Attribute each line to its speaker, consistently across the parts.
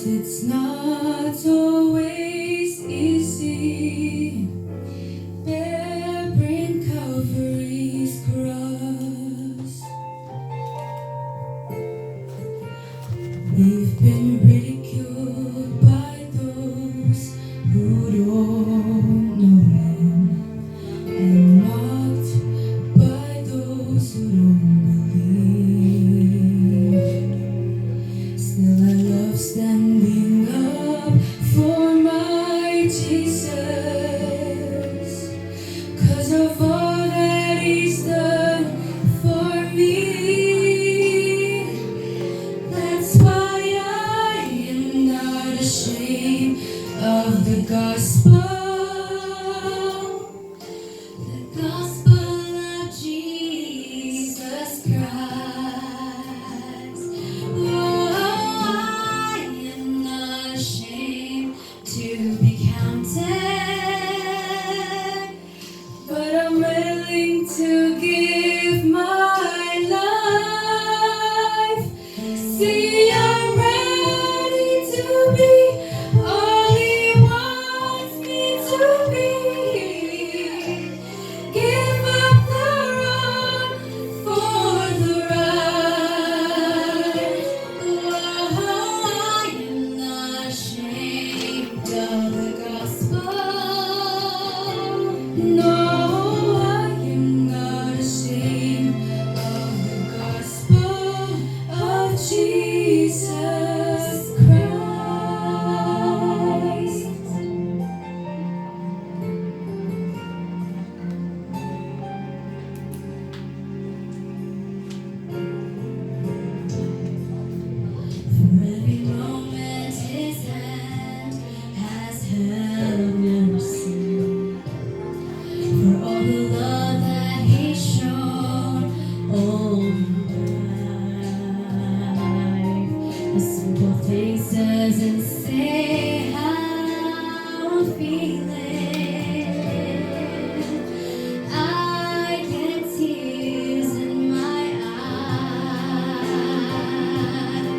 Speaker 1: it's not always easy bearing Calvary's cross. We've been ridiculed by those who don't know Him, and mocked by those who don't believe. Still I love standing up for my Jesus, 'cause of all that He's done for me. That's why I am not ashamed of the gospel. The gospel of Jesus Christ. Oh, I am not ashamed to be counted, but I'm willing to give my life. See, I'm ready to be all He wants me to be. Give up the wrong for the right. Oh, I am not ashamed of the gospel. No, I am not ashamed of the gospel of Jesus Christ. For every moment His hand has held mercy, for all the love that He's shown all my life. The simple things doesn't say how I'm feeling. I get tears in my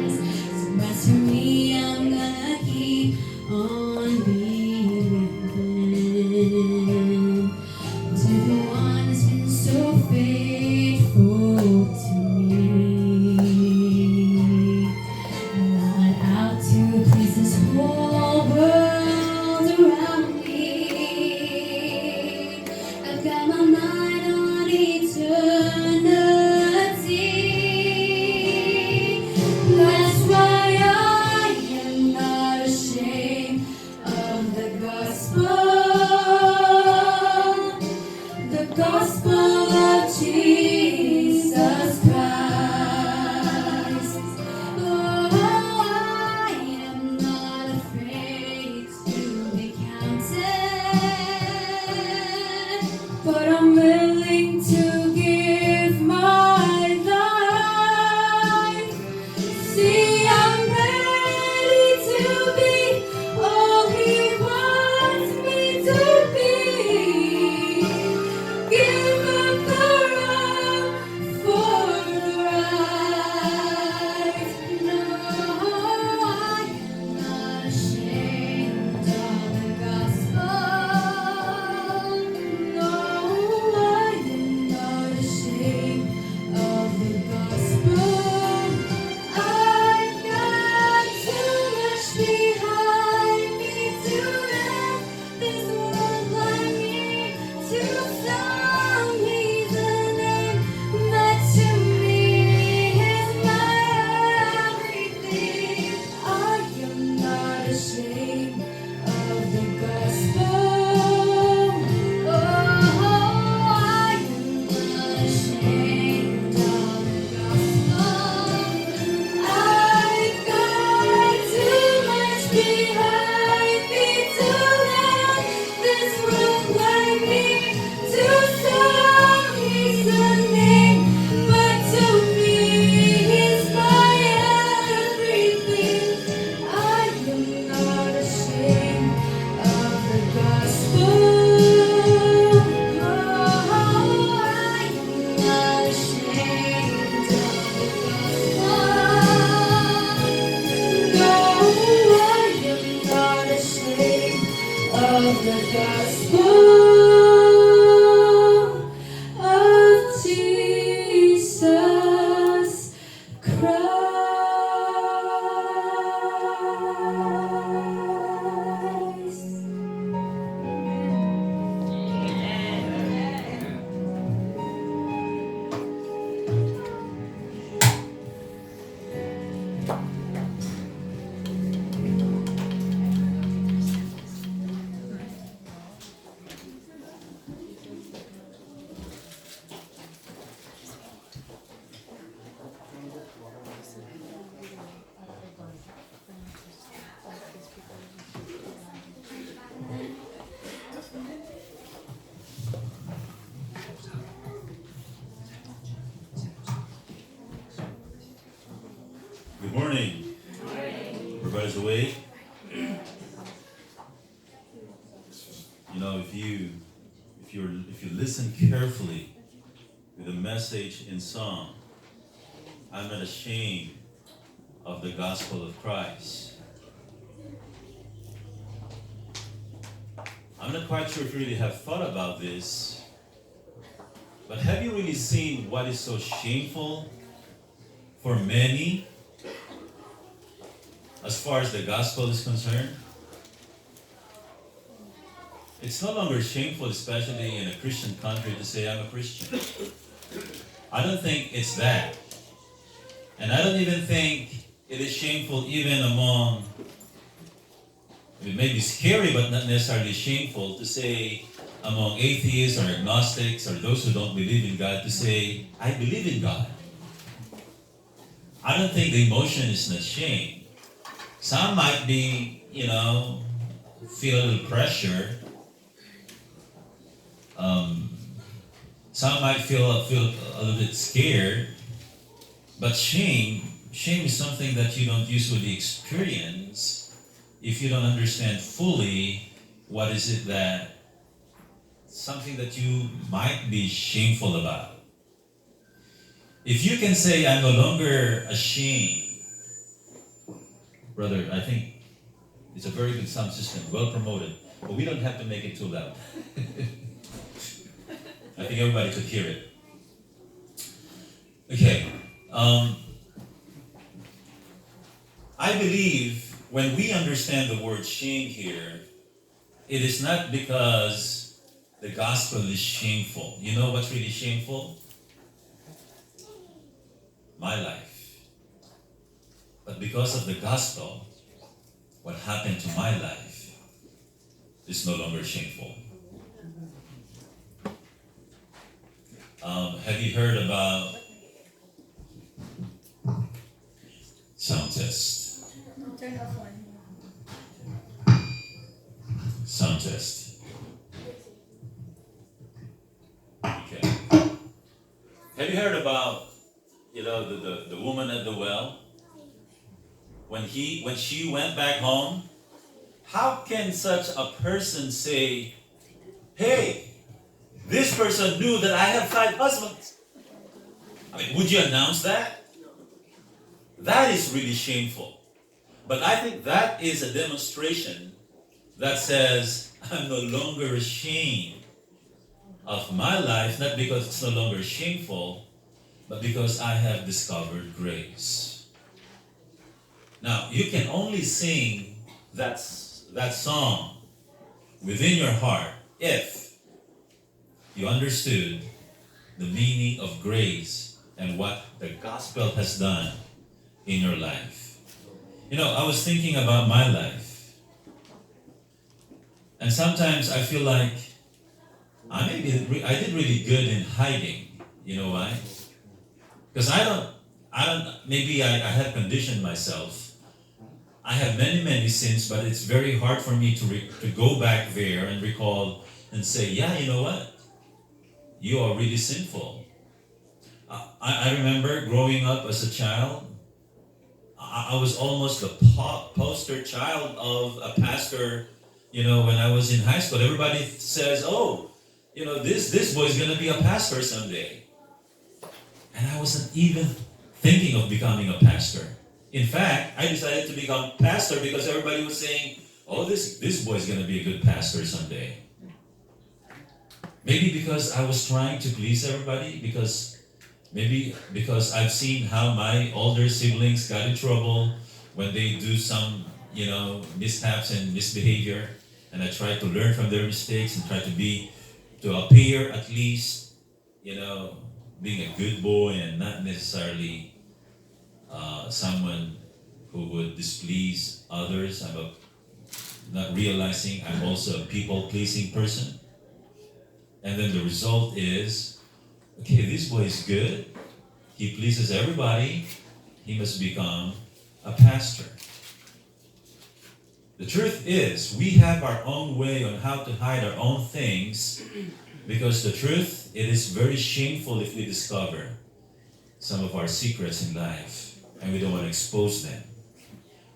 Speaker 1: eyes. So as for me, I'm gonna keep on believing. To the one who's been so faithful to me. Not out to please this whole world around me.
Speaker 2: morning. Everybody's awake? You know, if you listen carefully to the message in song, I'm not ashamed of the gospel of Christ. I'm not quite sure if you really have thought about this, but have you really seen what is so shameful for many as far as the gospel is concerned? It's no longer shameful, especially in a Christian country, to say I'm a Christian. I don't think it's that. And I don't even think it is shameful even among, it may be scary but not necessarily shameful to say among atheists or agnostics or those who don't believe in God to say, I believe in God. I don't think the emotion is not shame. Some might be, feel a little pressure. Some might feel a little bit scared. But shame is something that you don't usually experience if you don't understand fully what is it that, something that you might be shameful about. If you can say, I'm no longer ashamed, brother, I think it's a very good sound system, well promoted, but we don't have to make it too loud. I think everybody could hear it. Okay. I believe when we understand the word shame here, it is not because the gospel is shameful. You know what's really shameful? My life. But because of the gospel, what happened to my life is no longer shameful. Have you heard about sound test?
Speaker 1: Turn off one.
Speaker 2: Sound test. Okay. Have you heard about, the woman at the well? When she went back home, how can such a person say, hey, this person knew that I have 5 husbands? I mean, would you announce that? That is really shameful. But I think that is a demonstration that says, I'm no longer ashamed of my life, not because it's no longer shameful, but because I have discovered grace. Now, you can only sing that song within your heart if you understood the meaning of grace and what the gospel has done in your life. I was thinking about my life. And sometimes I feel like I did really good in hiding. You know why? Because maybe I have conditioned myself. I have many sins, but it's very hard for me to go back there and recall and say, yeah, you know what? You are really sinful. I remember growing up as a child, I was almost the poster child of a pastor. When I was in high school, everybody says, oh, this boy's going to be a pastor someday. And I wasn't even thinking of becoming a pastor. In fact, I decided to become pastor because everybody was saying, oh, this boy's going to be a good pastor someday. Maybe because I was trying to please everybody, because I've seen how my older siblings got in trouble when they do some, mishaps and misbehavior, and I tried to learn from their mistakes and try to appear at least, being a good boy and not necessarily someone who would displease others. Not realizing I'm also a people-pleasing person. And then the result is, okay, this boy is good. He pleases everybody. He must become a pastor. The truth is, we have our own way on how to hide our own things, because the truth, it is very shameful if we discover some of our secrets in life. and we don't want to expose them.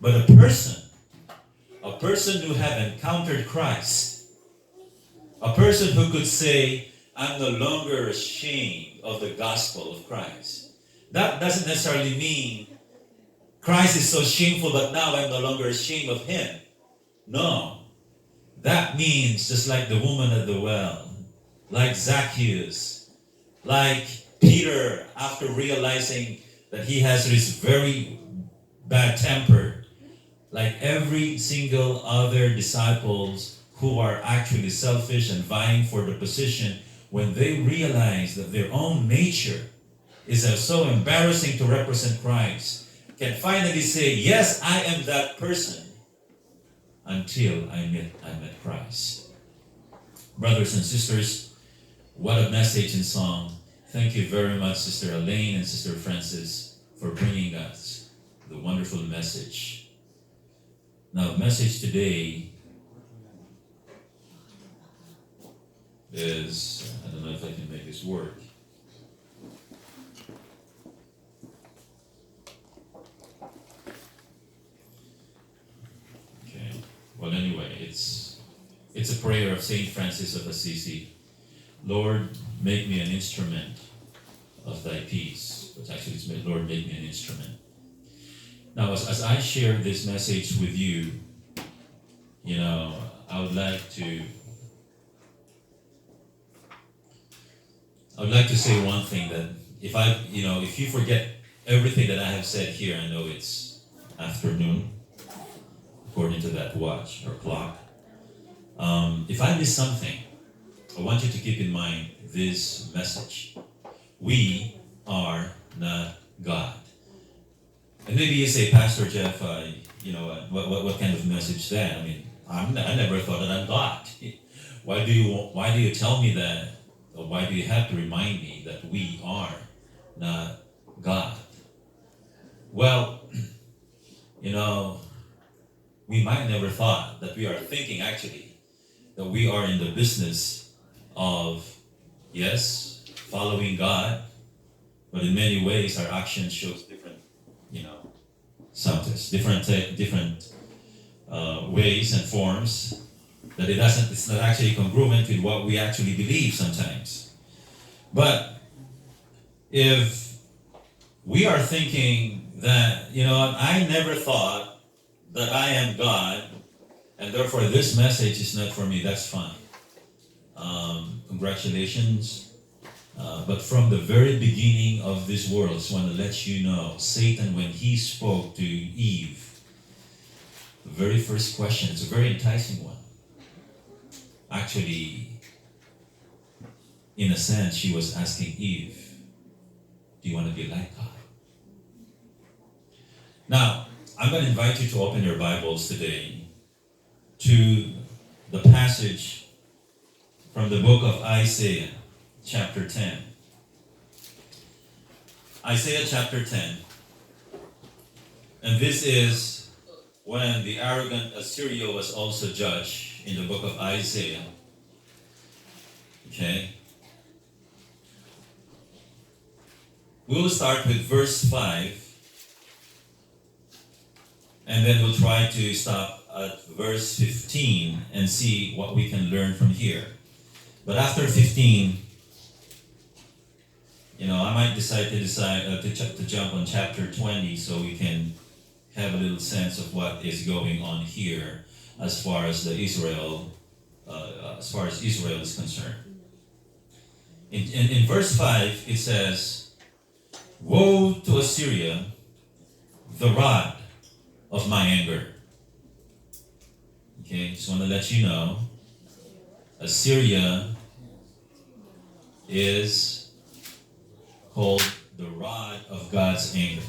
Speaker 2: But a person who have encountered Christ, a person who could say, I'm no longer ashamed of the gospel of Christ. That doesn't necessarily mean Christ is so shameful, but now I'm no longer ashamed of him. No. That means just like the woman at the well, like Zacchaeus, like Peter, after realizing that he has this very bad temper, like every single other disciples who are actually selfish and vying for the position, when they realize that their own nature is so embarrassing to represent Christ, can finally say, yes, I am that person, until I met Christ. Brothers and sisters, what a message in song. Thank you very much, Sister Elaine and Sister Francis, for bringing us the wonderful message. Now, the message today is, I don't know if I can make this work. Okay. Well, anyway, it's a prayer of Saint Francis of Assisi. Lord, make me an instrument of thy peace. But actually, it's Lord, make me an instrument. Now, as I share this message with you, I would like to say one thing, that if you forget everything that I have said here, I know it's afternoon, according to that watch or clock. If I miss something, I want you to keep in mind this message. We are not God. And maybe you say, Pastor Jeff, what kind of message that? I mean, I never thought that I'm God. Why do you tell me that? Or why do you have to remind me that we are not God? Well, we might never thought that we are thinking actually that we are in the business of, yes, following God, but in many ways our action shows different, sometimes different ways and forms, that it's not actually congruent with what we actually believe sometimes. But if we are thinking that, I never thought that I am God, and therefore this message is not for me, that's fine. Congratulations. But from the very beginning of this world, I just want to let you know, Satan, when he spoke to Eve, the very first question, it's a very enticing one. Actually, in a sense, she was asking Eve, do you want to be like God? Now, I'm going to invite you to open your Bibles today to the passage from the book of Isaiah, chapter 10. Isaiah chapter 10. And this is when the arrogant Assyria was also judged in the book of Isaiah. Okay. We'll start with verse 5. And then we'll try to stop at verse 15 and see what we can learn from here. But after 15, I might decide to jump on chapter 20 so we can have a little sense of what is going on here as far as Israel is concerned. In verse 5, it says, "Woe to Assyria, the rod of my anger." Okay, just want to let you know, Assyria is called the rod of God's anger.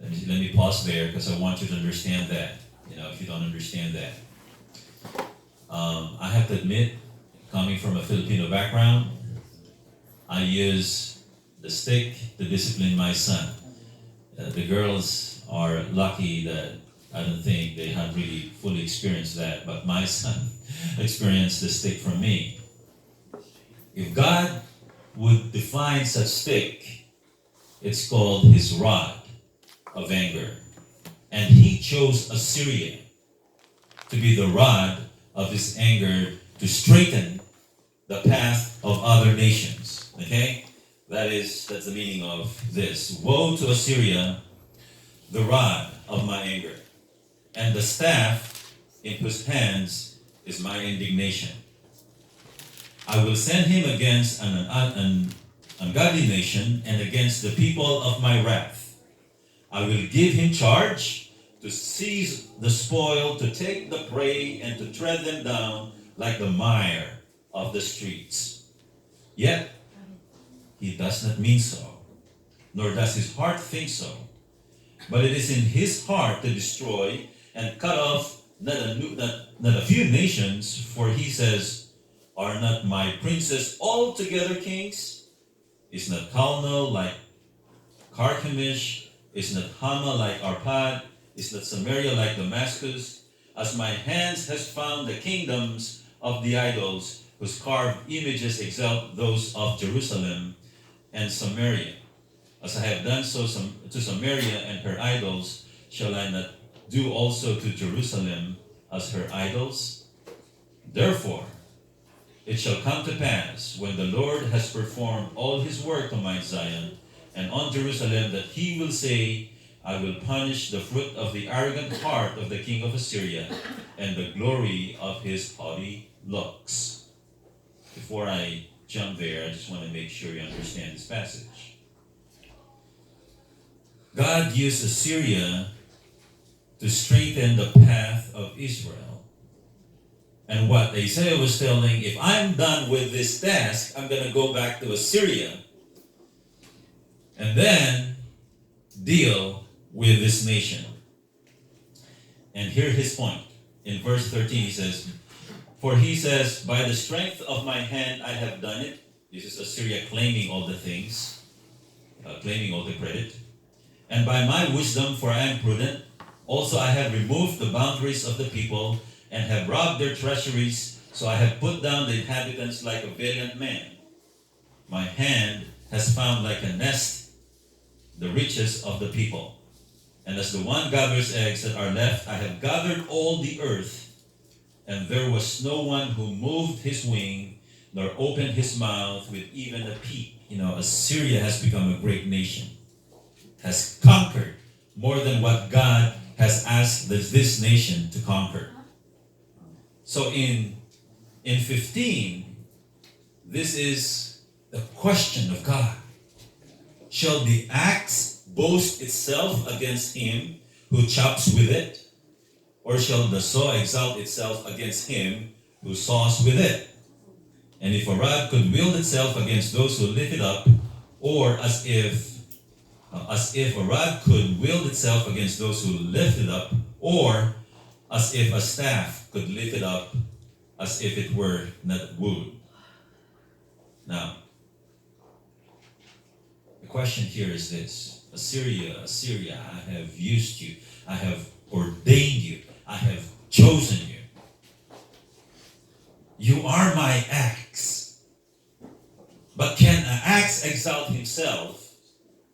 Speaker 2: Let me pause there because I want you to understand that. If you don't understand that, I have to admit, coming from a Filipino background, I use the stick to discipline my son. The girls are lucky that I don't think they have really fully experienced that, but my son experienced the stick from me. If God would define such stick, it's called his rod. of anger. And he chose Assyria to be the rod of his anger to straighten the path of other nations. Okay? That's the meaning of this. Woe to Assyria, the rod of my anger, and the staff in whose hands is my indignation. I will send him against an ungodly nation and against the people of my wrath. I will give him charge to seize the spoil, to take the prey, and to tread them down like the mire of the streets. Yet he does not mean so, nor does his heart think so. But it is in his heart to destroy and cut off not a few nations, for he says, are not my princes altogether kings? Is not Calno like Carchemish? Is not Hama like Arpad? Is not Samaria like Damascus? As my hands has found the kingdoms of the idols, whose carved images exalt those of Jerusalem and Samaria. As I have done so to Samaria and her idols, shall I not do also to Jerusalem as her idols? Therefore, it shall come to pass, when the Lord has performed all his work on Mount Zion and on Jerusalem, that he will say, I will punish the fruit of the arrogant heart of the king of Assyria and the glory of his haughty looks. Before I jump there, I just want to make sure you understand this passage. God used Assyria to straighten the path of Israel. And what Isaiah was telling, if I'm done with this task, I'm going to go back to Assyria and then deal with this nation. And here's his point. In verse 13 he says, for he says, by the strength of my hand I have done it. This is Assyria claiming all the things, claiming all the credit. And by my wisdom, for I am prudent, also I have removed the boundaries of the people and have robbed their treasuries, so I have put down the inhabitants like a valiant man. My hand has found like a nest the riches of the people. And as the one gathers eggs that are left, I have gathered all the earth, and there was no one who moved his wing, nor opened his mouth with even a peep. You know, Assyria has become a great nation, has conquered more than what God has asked this nation to conquer. So in 15, this is the question of God. Shall the axe boast itself against him who chops with it? Or shall the saw exalt itself against him who saws with it? And if a rod could wield itself against those who lift it up, or as if a rod could wield itself against those who lift it up, or as if a staff could lift it up, as if it were not wood. Now, the question here is this. Assyria, I have used you. I have ordained you. I have chosen you. You are my axe. But can an axe exalt himself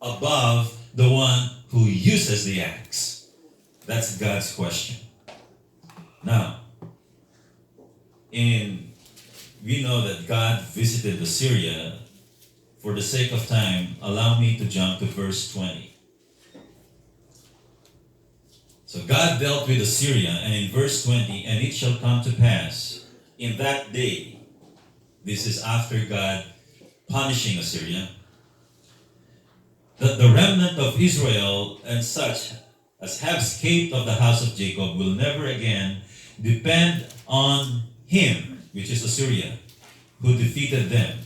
Speaker 2: above the one who uses the axe? That's God's question. Now, we know that God visited Assyria. For the sake of time, allow me to jump to verse 20. So God dealt with Assyria, and in verse 20, and it shall come to pass in that day, this is after God punishing Assyria, that the remnant of Israel and such as have escaped of the house of Jacob will never again depend on him, which is Assyria, who defeated them,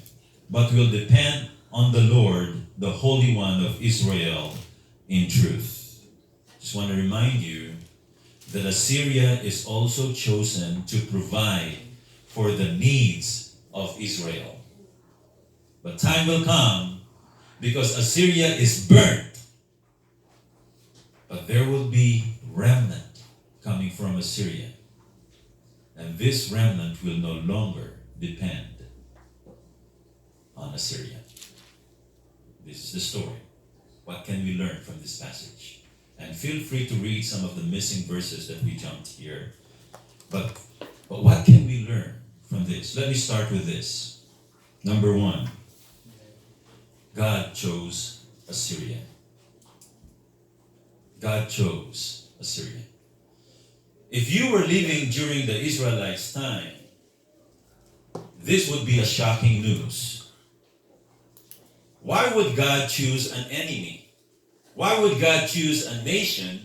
Speaker 2: but will depend on the Lord, the Holy One of Israel, in truth. Just want to remind you that Assyria is also chosen to provide for the needs of Israel. But time will come, because Assyria is burnt, but there will be remnant coming from Assyria. And this remnant will no longer depend on Assyria. This is the story. What can we learn from this passage? And feel free to read some of the missing verses that we jumped here. But what can we learn from this? Let me start with this. Number one, God chose Assyria. God chose Assyria. If you were living during the Israelites' time, this would be a shocking news. Why would God choose an enemy? Why would God choose a nation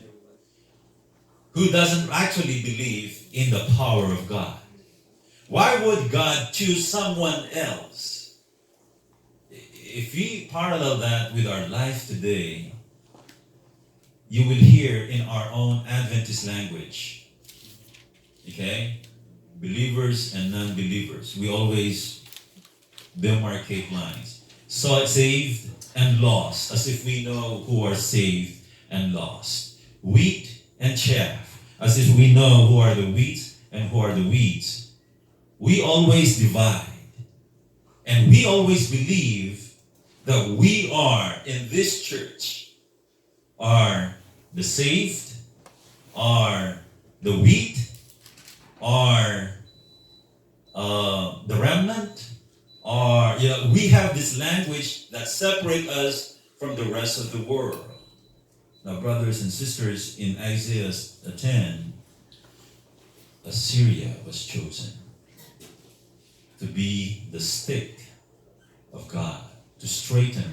Speaker 2: who doesn't actually believe in the power of God? Why would God choose someone else? If we parallel that with our life today, you will hear in our own Adventist language, okay? Believers and non-believers. We always demarcate lines. So saved and lost, as if we know who are saved and lost. Wheat and chaff, as if we know who are the wheat and who are the weeds. We always divide. And we always believe that we are, in this church, are the saved, are the wheat, are the remnant, or we have this language that separates us from the rest of the world. Now, brothers and sisters, in Isaiah 10, Assyria was chosen to be the stick of God, to straighten